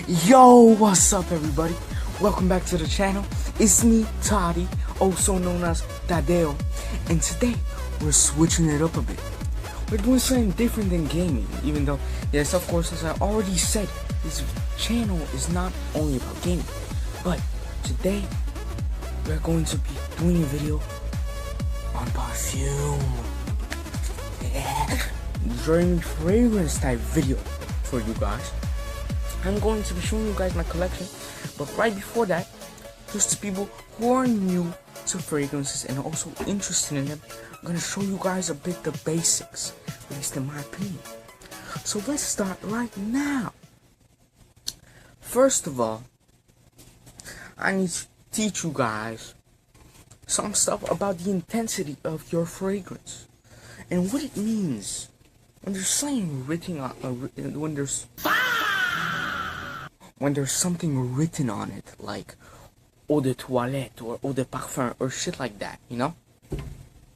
Yo, what's up everybody? Welcome back to the channel. It's me, Toddy, also known as Tadeo, and today we're switching it up a bit. We're doing something different than gaming, even though, yes, of course, as I already said, this channel is not only about gaming, but today we're going to be doing a video on perfume. Yeah, very fragrance type video for you guys. I'm going to be showing you guys my collection, but right before that, just to people who are new to fragrances and also interested in them, I'm going to show you guys a bit the basics, at least in my opinion. So let's start right now. First of all, I need to teach you guys some stuff about the intensity of your fragrance and what it means when there's something written on when there's something written on it, like eau de toilette or eau de parfum or shit like that, you know?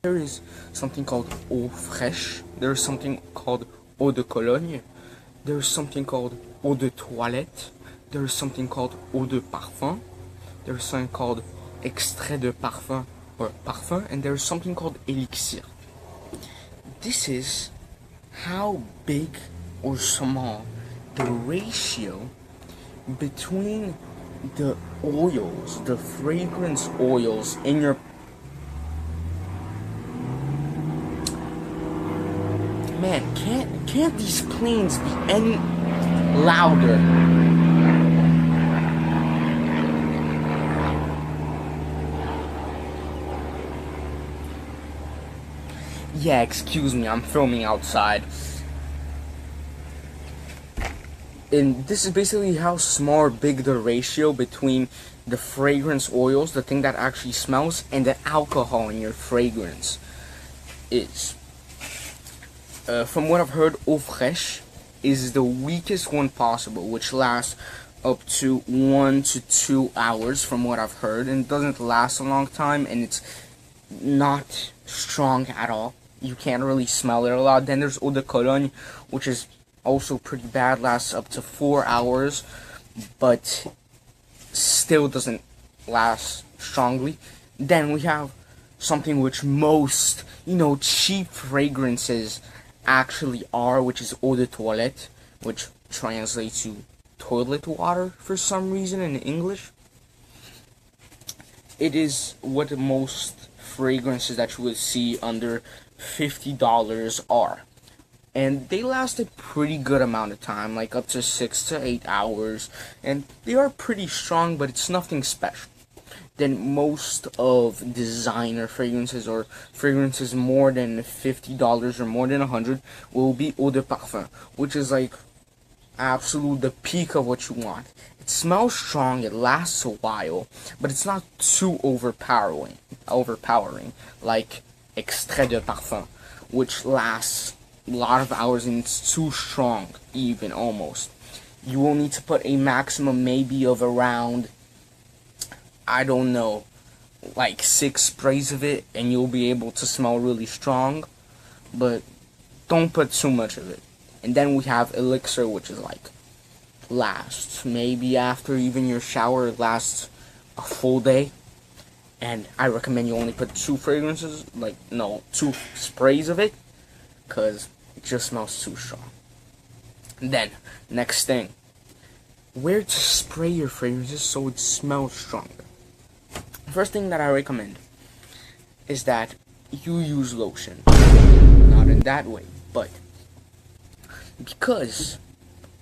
There is something called eau fraîche, there's something called eau de cologne, there's something called eau de toilette, there's something called eau de parfum, there's something called extrait de parfum or parfum, and there's something called elixir. This is how big or small the ratio between the oils, the fragrance oils in your man. Can't these planes be any louder? Yeah, excuse me, I'm filming outside. And this is basically how small or big the ratio between the fragrance oils, the thing that actually smells, and the alcohol in your fragrance is. From what I've heard, eau fraîche is the weakest one possible, which lasts up to 1 to 2 hours from what I've heard, and it doesn't last a long time, and it's not strong at all. You can't really smell it a lot. Then there's eau de cologne, which is also pretty bad, lasts up to 4 hours, but still doesn't last strongly. Then we have something which most, cheap fragrances actually are, which is eau de toilette, which translates to toilet water for some reason in English. It is what most fragrances that you would see under $50 are. And they last a pretty good amount of time, like up to 6 to 8 hours, and they are pretty strong, but it's nothing special. Then most of designer fragrances or fragrances more than $50 or more than $100 will be eau de parfum, which is like absolute the peak of what you want. It smells strong, it lasts a while, but it's not too overpowering like extrait de parfum, which lasts a lot of hours and it's too strong, even almost. You will need to put a maximum maybe of around, I don't know, like 6 sprays of it, and you'll be able to smell really strong, but don't put too much of it. And then we have elixir, which is like lasts maybe after even your shower, it lasts a full day. And I recommend you only put 2 fragrances, 2 sprays of it, because it just smells too strong. And then, next thing, where to spray your fragrances so it smells stronger. First thing that I recommend is that you use lotion. Not in that way, but because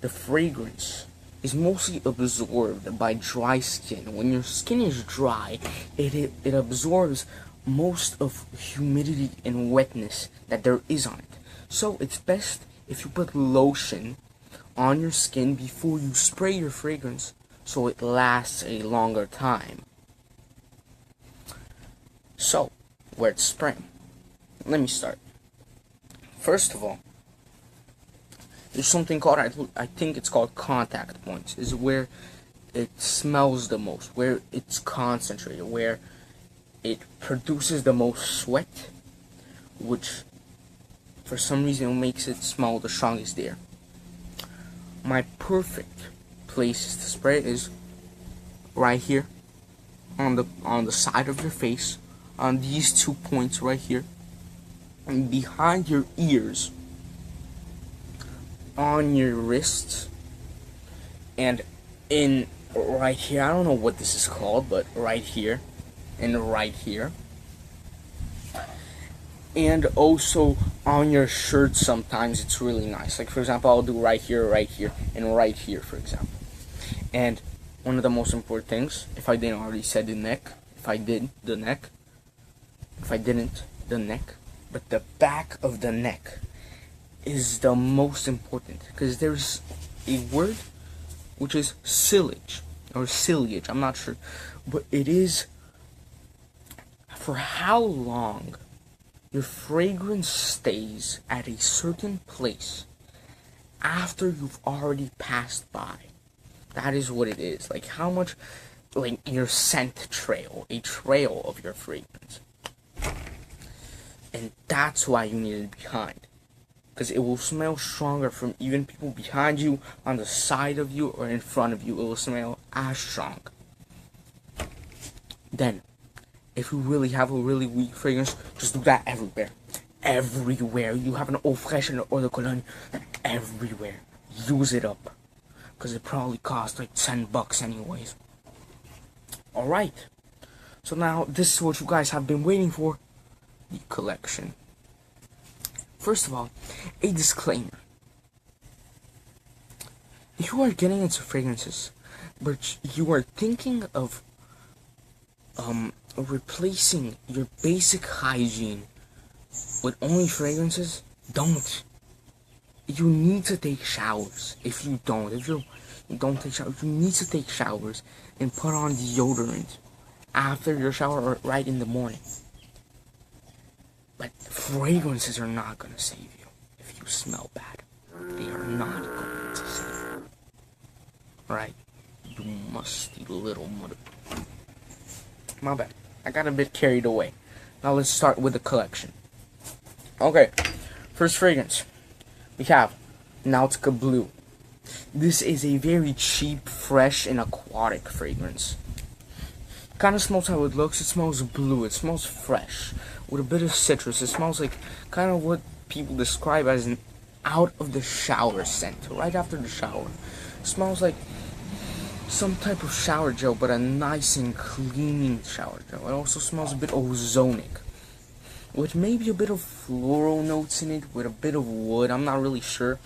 the fragrance is mostly absorbed by dry skin. When your skin is dry, it absorbs most of humidity and wetness that there is on it. So it's best if you put lotion on your skin before you spray your fragrance, so it lasts a longer time. So, where to spray? Let me start. First of all, there's something called, I think it's called contact points, is where it smells the most, where it's concentrated, where it produces the most sweat, which for some reason makes it smell the strongest there. My perfect places to spray it is right here on the side of your face, on these 2 points right here, and behind your ears, on your wrists, and in right here. I don't know what this is called, but right here and right here, and also on your shirt. Sometimes it's really nice. Like for example, I'll do right here, and right here, for example. And one of the most important things, if I didn't already said the neck, if I did the neck, if I didn't the neck, but the back of the neck is the most important, because there's a word which is silage or ciliage, I'm not sure, but it is for how long your fragrance stays at a certain place after you've already passed by. That is what it is. Like how much, like your scent trail, a trail of your fragrance. And that's why you need it behind. Because it will smell stronger from even people behind you, on the side of you, or in front of you. It will smell as strong. Then, if you really have a really weak fragrance, just do that everywhere. Everywhere. You have an eau fraiche and an eau de cologne. Everywhere. Use it up. Because it probably costs like $10 anyways. Alright. So now, this is what you guys have been waiting for. The collection. First of all, a disclaimer. If you are getting into fragrances, but you are thinking of replacing your basic hygiene with only fragrances, don't. You need to take showers. If you don't take showers, you need to take showers and put on deodorant after your shower or right in the morning. But fragrances are not gonna save you if you smell bad. They are not going to save you. Right? You musty little mother. My bad. I got a bit carried away. Now let's start with the collection. Okay. First fragrance. We have Nautica Blue. This is a very cheap, fresh, and aquatic fragrance. Kind of smells how it looks. It smells blue. It smells fresh with a bit of citrus. It smells like kind of what people describe as an out of the shower scent. Right after the shower. It smells like some type of shower gel, but a nice and cleaning shower gel. It also smells a bit ozonic, with maybe a bit of floral notes in it, with a bit of wood. I'm not really sure,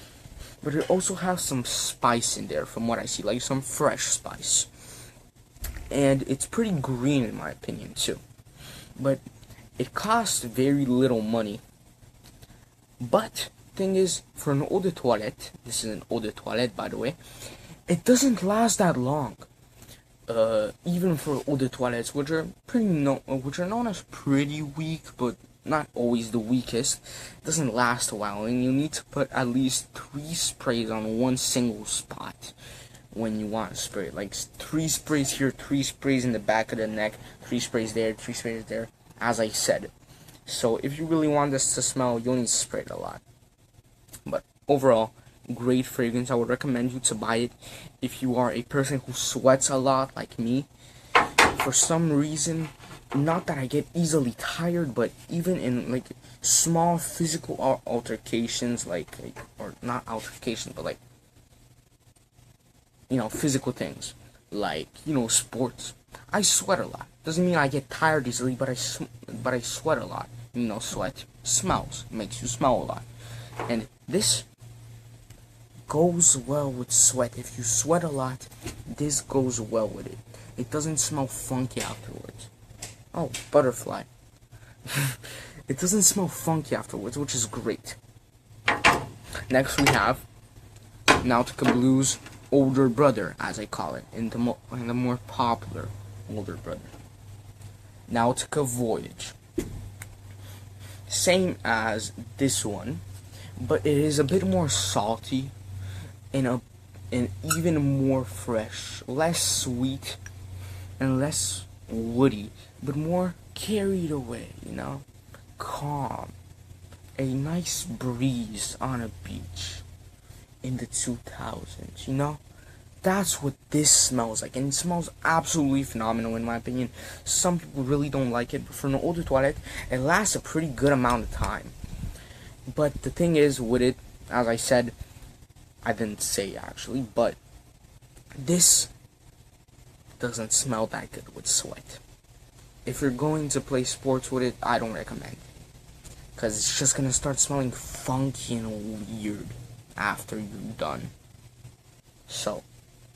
but it also has some spice in there from what I see, like some fresh spice. And it's pretty green in my opinion too. But it costs very little money. But thing is, for an eau de toilette, this is an eau de toilette by the way, it doesn't last that long. Even for eau de toilettes, which are known as pretty weak, but not always the weakest, it doesn't last a while, and you need to put at least 3 sprays on one single spot when you want to spray it. Like 3 sprays here, 3 sprays in the back of the neck, 3 sprays there, 3 sprays there, as I said. So if you really want this to smell, you'll need to spray it a lot. But overall, great fragrance. I would recommend you to buy it if you are a person who sweats a lot like me. For some reason, not that I get easily tired, but even in like small physical altercations, or not altercations, but like, you know, physical things, like, you know, sports. I sweat a lot. Doesn't mean I get tired easily, but I sweat a lot. You know, sweat smells, makes you smell a lot, and this goes well with sweat. If you sweat a lot, this goes well with it. It doesn't smell funky afterwards. Oh, butterfly. It doesn't smell funky afterwards, which is great. Next we have Nautica Blue's older brother, as I call it, in the more popular older brother, Nautica Voyage. Same as this one, but it is a bit more salty and even more fresh, less sweet and less woody, but more carried away, you know, calm, a nice breeze on a beach in the 2000s, you know, That's what this smells like, and it smells absolutely phenomenal in my opinion. Some people really don't like it, but for an eau de toilette, it lasts a pretty good amount of time. But the thing is with it, as I said, I didn't say actually, but this doesn't smell that good with sweat. If you're going to play sports with it, I don't recommend. Because it's just going to start smelling funky and weird after you're done. So,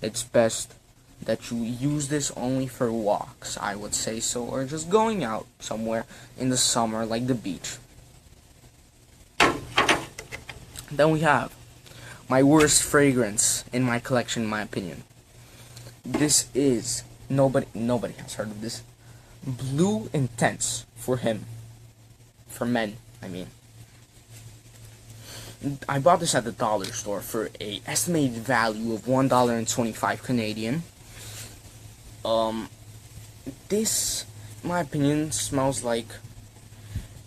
it's best that you use this only for walks, I would say so. Or just going out somewhere in the summer, like the beach. Then we have my worst fragrance in my collection, in my opinion. This is, nobody has heard of this. Blue Intense for him. For men, I mean. I bought this at the dollar store for a estimated value of $1.25 Canadian. This, in my opinion, smells like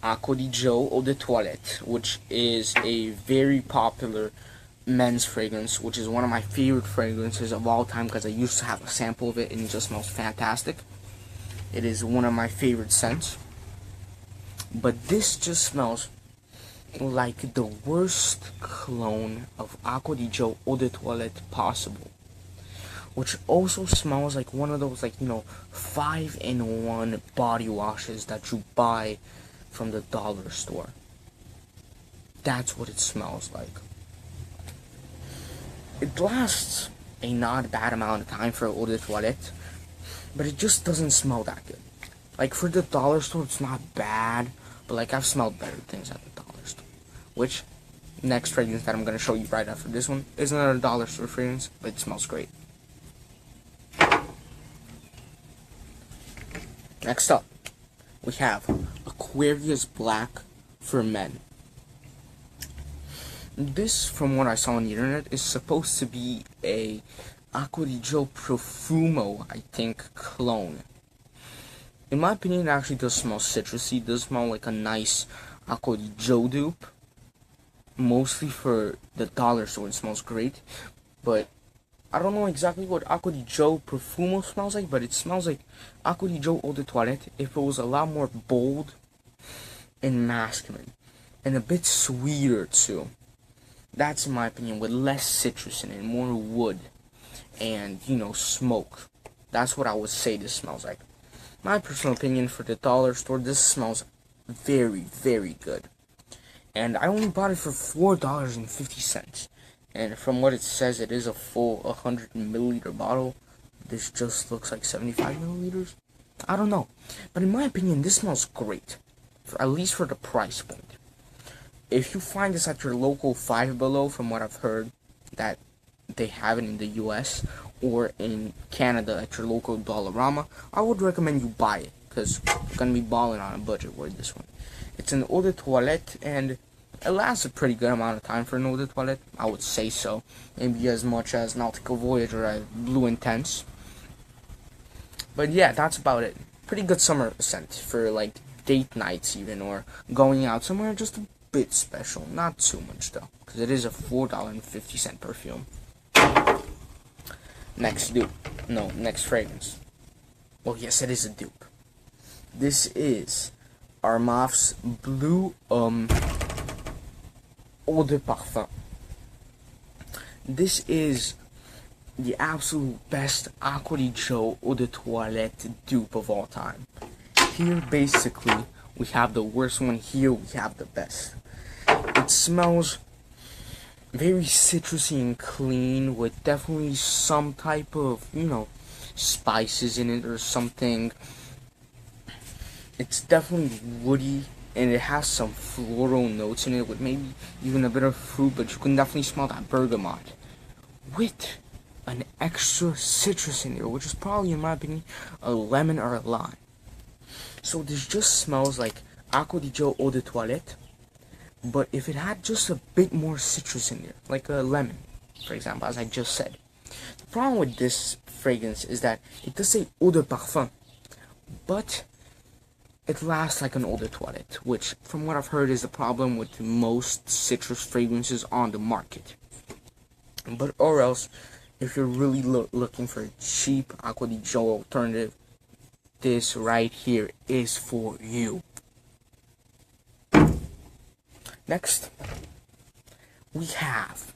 Acqua di Gio Eau de Toilette, which is a very popular men's fragrance, which is one of my favorite fragrances of all time because I used to have a sample of it and it just smells fantastic. It is one of my favorite scents. But this just smells like the worst clone of Acqua di Gio Eau de Toilette possible. Which also smells like one of those, 5-in-1 body washes that you buy from the dollar store. That's what it smells like. It lasts a not bad amount of time for eau de toilette, but it just doesn't smell that good. Like, for the dollar store, it's not bad, but, I've smelled better things at the dollar store. Which, next fragrance that I'm going to show you right after this one is another dollar store fragrance, but it smells great. Next up, we have Aquarius Black for men. This, from what I saw on the internet, is supposed to be a Acqua di Gio Profumo, I think, clone. In my opinion, it actually does smell citrusy. It does smell like a nice Acqua di Gio dupe. Mostly for the dollar store, it smells great. But I don't know exactly what Acqua di Gio Profumo smells like, but it smells like Acqua di Gio Eau de Toilette if it was a lot more bold and masculine. And a bit sweeter, too. That's in my opinion, with less citrus in it, more wood, and, smoke. That's what I would say this smells like. My personal opinion for the dollar store, this smells very, very good. And I only bought it for $4.50. And from what it says, it is a full 100 milliliter bottle. This just looks like 75 milliliters. I don't know. But in my opinion, this smells great. At least for the price point. If you find this at your local Five Below, from what I've heard, that they have it in the US, or in Canada at your local Dollarama, I would recommend you buy it, because you're going to be balling on a budget with this one. It's an eau de toilette, and it lasts a pretty good amount of time for an eau de toilette, I would say so. Maybe as much as Nautical Voyager or Blue Intense. But yeah, that's about it. Pretty good summer scent for, date nights even, or going out somewhere just a bit special. Not too much though, because it is a $4.50 perfume. Next fragrance. Well, yes, it is a dupe. This is Armaf's Blue Eau de Parfum. This is the absolute best Acqua di Gio Eau de Toilette dupe of all time. Here, basically, we have the worst one. Here, we have the best. It smells very citrusy and clean, with definitely some type of, spices in it or something. It's definitely woody, and it has some floral notes in it, with maybe even a bit of fruit, but you can definitely smell that bergamot. With an extra citrus in there, which is probably, in my opinion, a lemon or a lime. So this just smells like Acqua di Gio Eau de Toilette, but if it had just a bit more citrus in there, like a lemon, for example, as I just said. The problem with this fragrance is that it does say Eau de Parfum, but it lasts like an eau de toilette, which, from what I've heard, is the problem with most citrus fragrances on the market. But or else, if you're really looking for a cheap Acqua di Gio alternative, this right here is for you. Next, we have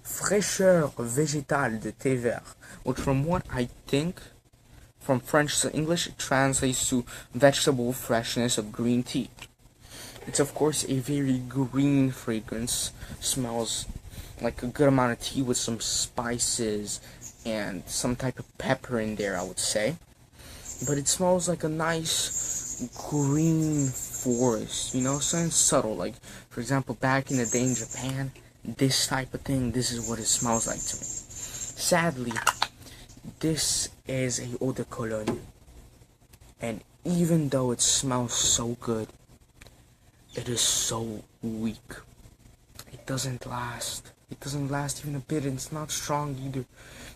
Fraîcheur végétale de thé vert, which from what I think, from French to English, it translates to vegetable freshness of green tea. It's of course a very green fragrance, smells like a good amount of tea with some spices and some type of pepper in there, I would say. But it smells like a nice green forest, you know, something subtle. Like, for example, back in the day in Japan, this type of thing, this is what it smells like to me. Sadly, this is a eau de cologne, and even though it smells so good, it is so weak. It doesn't last. It doesn't last even a bit, and it's not strong either.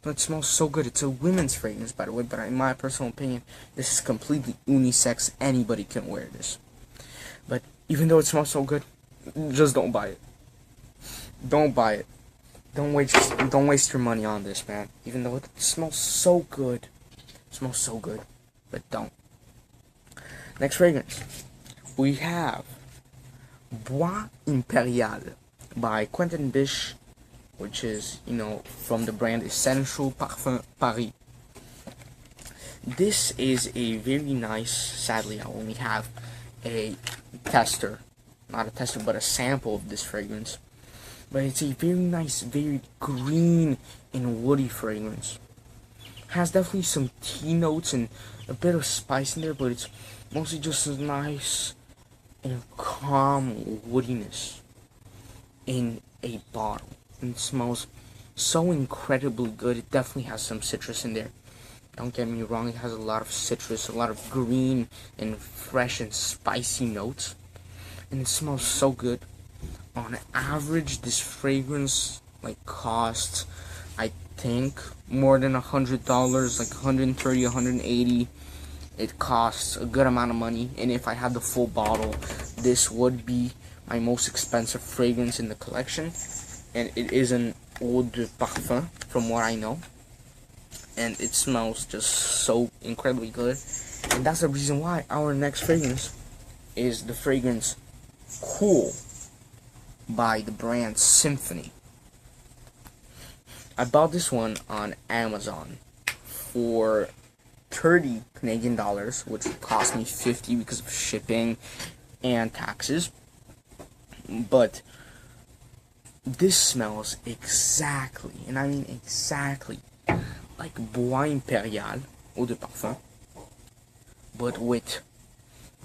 But it smells so good. It's a women's fragrance, by the way, but in my personal opinion, this is completely unisex. Anybody can wear this. But even though it smells so good, just don't buy it. Don't buy it. Don't waste your money on this, man. Even though it smells so good. It smells so good. But don't. Next fragrance. We have Bois Impérial by Quentin Bish, which is, you know, from the brand Essential Parfum Paris. This is a very nice, sadly I only have a tester, not a tester but a sample of this fragrance, but it's a very nice, very green and woody fragrance. Has definitely some tea notes and a bit of spice in there, but it's mostly just a nice and calm woodiness in a bottle. And it smells so incredibly good. It definitely has some citrus in there. Don't get me wrong, it has a lot of citrus, a lot of green and fresh and spicy notes. And it smells so good. On average, this fragrance costs, I think, more than $100, like $130, $180. It costs a good amount of money, and if I had the full bottle, this would be my most expensive fragrance in the collection. And it is an eau de parfum, from what I know, and it smells just so incredibly good. And that's the reason why our next fragrance is the fragrance Cool by the brand Symphony. I bought this one on Amazon for 30 Canadian dollars, which cost me 50 because of shipping and taxes. But this smells exactly, and I mean exactly, like Bois Impérial eau de parfum, but with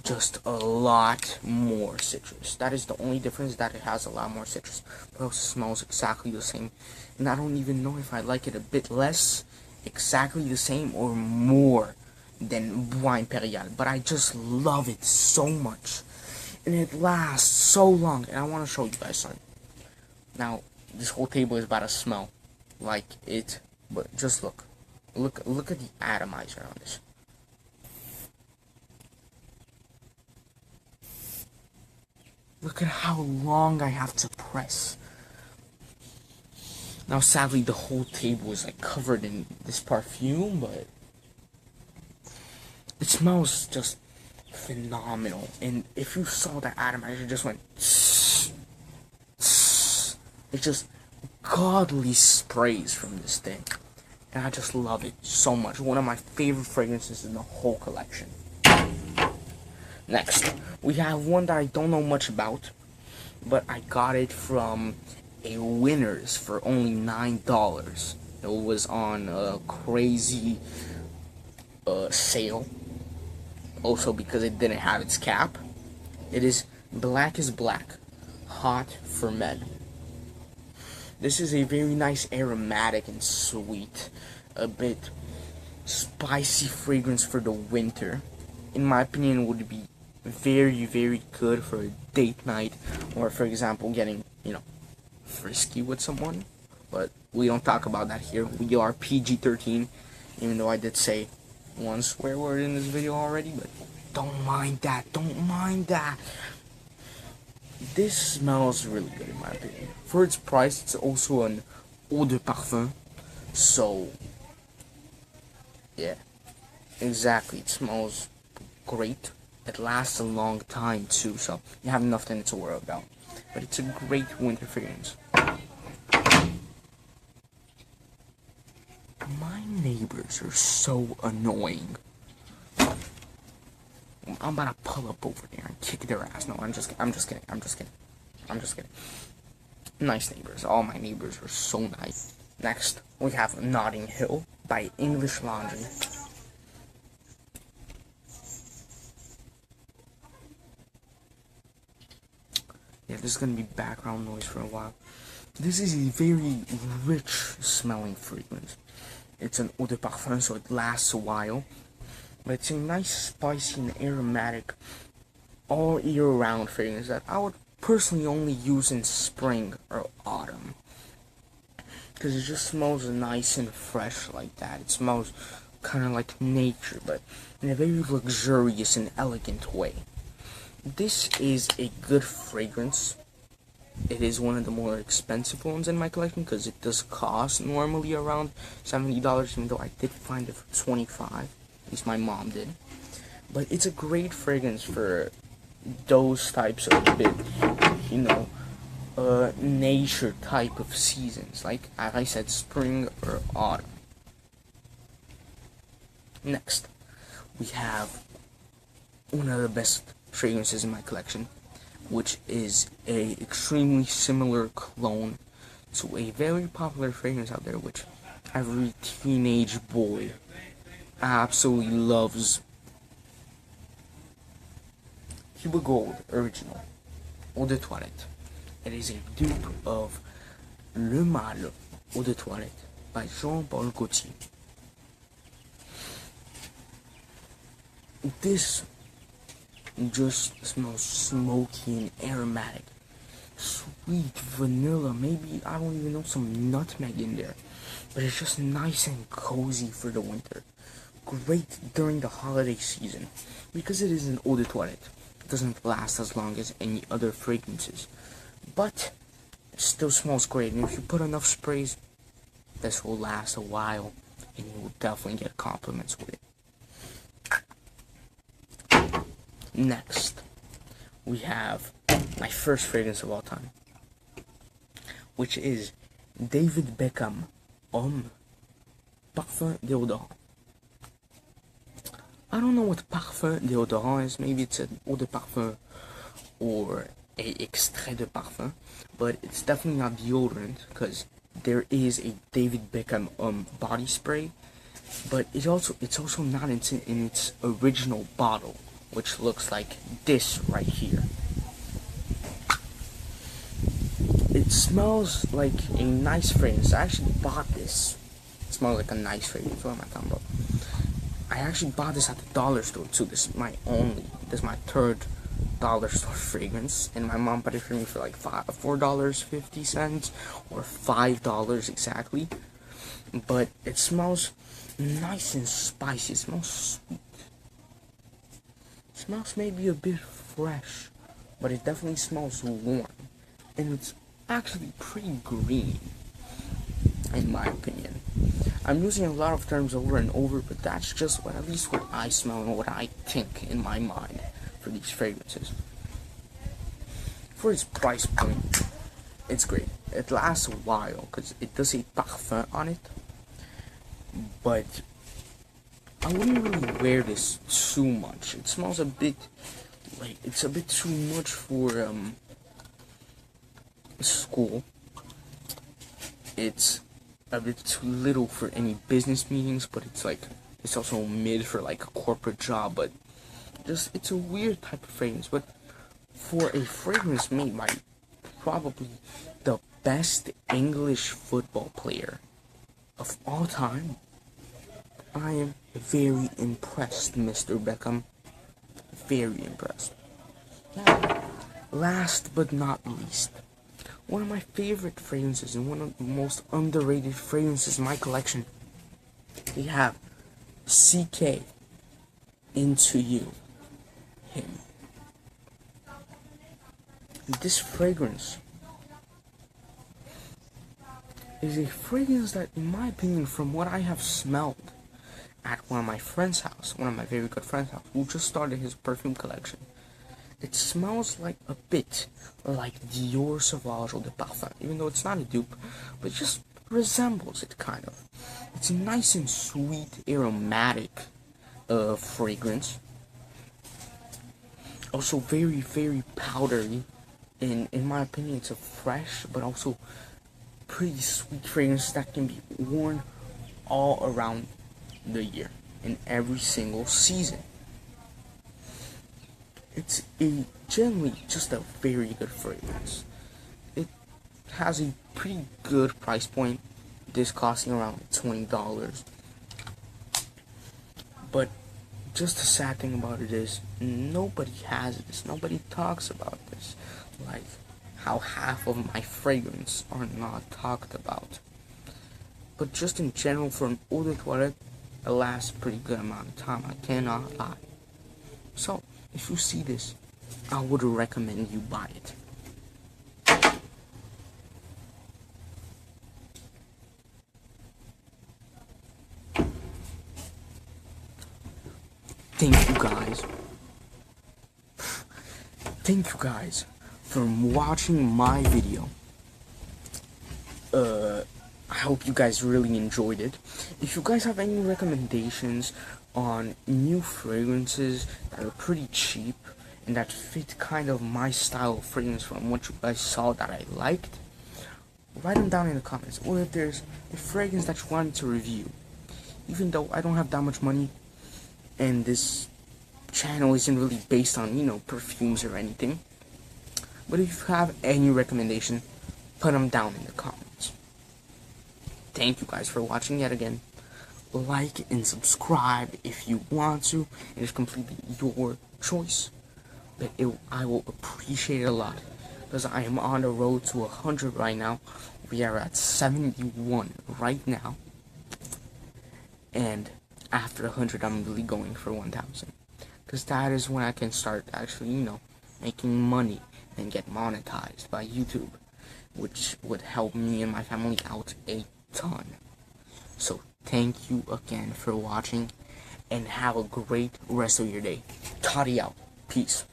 just a lot more citrus. That is the only difference, that it has a lot more citrus. But it smells exactly the same, and I don't even know if I like it a bit less, exactly the same, or more than Bois Impérial. But I just love it so much, and it lasts so long. And I want to show you guys something. Now, this whole table is about to smell like it, but just look at the atomizer on this. Look at how long I have to press. Now, sadly, the whole table is covered in this perfume, but it smells just phenomenal. And if you saw that atomizer, just went, it just godly sprays from this thing, and I just love it so much. One of my favorite fragrances in the whole collection. Next, we have one that I don't know much about, but I got it from a Winners for only $9. It was on a crazy sale, also because it didn't have its cap. It is Black is Black, Hot for Men. This is a very nice aromatic and sweet, a bit spicy fragrance for the winter. In my opinion, it would be very, very good for a date night, or for example, getting, frisky with someone. But we don't talk about that here. We are PG-13, even though I did say one swear word in this video already, but don't mind that. Don't mind that. This smells really good in my opinion. For its price, it's also an eau de parfum, So, yeah, exactly. It smells great. It lasts a long time too, so you have nothing to worry about. But it's a great winter fragrance. My neighbors are so annoying. I'm about to pull up over there and kick their ass. No, I'm just kidding. I'm just kidding. I'm just kidding. I'm just kidding. Nice neighbors. All my neighbors are so nice. Next, we have Notting Hill by English Laundry. Yeah, this is gonna be background noise for a while. This is a very rich smelling fragrance. It's an eau de parfum, so it lasts a while. But it's a nice, spicy, and aromatic, all year round fragrance that I would personally only use in spring or autumn. Because it just smells nice and fresh like that. It smells kind of like nature, but in a very luxurious and elegant way. This is a good fragrance. It is one of the more expensive ones in my collection because it does cost normally around $70, even though I did find it for $25. At least my mom did. But it's a great fragrance for those types of nature type of seasons, like as I said, spring or autumn. Next, we have one of the best fragrances in my collection, which is a extremely similar clone to a very popular fragrance out there, which every teenage boy absolutely loves. Cuba Gold Original Eau de Toilette. It is a dupe of Le Mâle Eau de Toilette by Jean-Paul Gaultier. This just smells smoky and aromatic. Sweet vanilla, maybe, I don't even know, some nutmeg in there. But it's just nice and cozy for the winter. Great during the holiday season. Because it is an eau de toilette, it doesn't last as long as any other fragrances. But it still smells great. And if you put enough sprays, this will last a while. And you will definitely get compliments with it. Next, we have my first fragrance of all time, which is David Beckham Homme Parfum Déodorant. I don't know what Parfum Déodorant is. Maybe it's an eau de parfum or a extrait de parfum, but it's definitely not deodorant because there is a David Beckham body spray, but it's also not in its original bottle, which looks like this right here. It smells like a nice fragrance. I actually bought this. It smells like a nice fragrance. What am I talking about? I actually bought this at the dollar store too. This is my third dollar store fragrance, and my mom bought it for me for like $4.50 or $5 exactly. But it smells nice and spicy. It smells sweet. It smells maybe a bit fresh, but it definitely smells warm, and it's actually pretty green, in my opinion. I'm using a lot of terms over and over, but that's just at least what I smell and what I think in my mind for these fragrances. For its price point, it's great. It lasts a while because it does say parfum on it, but I wouldn't really wear this too much. It smells a bit like it's a bit too much for school. It's a bit too little for any business meetings, but it's also mid for like a corporate job. But it's a weird type of fragrance. But for a fragrance made by probably the best English football player of all time, I am very impressed, Mr. Beckham. Very impressed. Now, last but not least, one of my favorite fragrances and one of the most underrated fragrances in my collection. We have CK Into You, Him. This fragrance is a fragrance that, in my opinion, from what I have smelled at one of my friend's house, one of my very good friend's house, who just started his perfume collection, it smells like a bit like Dior Sauvage Eau de Parfum, even though it's not a dupe, but it just resembles it kind of. It's a nice and sweet, aromatic fragrance. Also very, very powdery. And in my opinion, it's a fresh, but also pretty sweet fragrance that can be worn all around the year, in every single season. It's generally just a very good fragrance. It has a pretty good price point, this costing around $20. But just the sad thing about it is, nobody has this, nobody talks about this, like how half of my fragrance are not talked about. But just in general, for an eau de toilette, it lasts a pretty good amount of time, I cannot lie. So, if you see this, I would recommend you buy it. Thank you guys. Thank you guys for watching my video. I hope you guys really enjoyed it. If you guys have any recommendations on new fragrances that are pretty cheap and that fit kind of my style of fragrance from what you guys saw that I liked, write them down in the comments. Or if there's a fragrance that you want me to review, even though I don't have that much money and this channel isn't really based on, perfumes or anything, but if you have any recommendation, put them down in the comments. Thank you guys for watching yet again. Like and subscribe if you want to. It is completely your choice, but I will appreciate it a lot, because I am on the road to 100 right now. We are at 71 right now, and after 100 I'm really going for 1,000, because that is when I can start actually, making money and get monetized by YouTube, which would help me and my family out a ton. So thank you again for watching, and have a great rest of your day. Toddy out. Peace.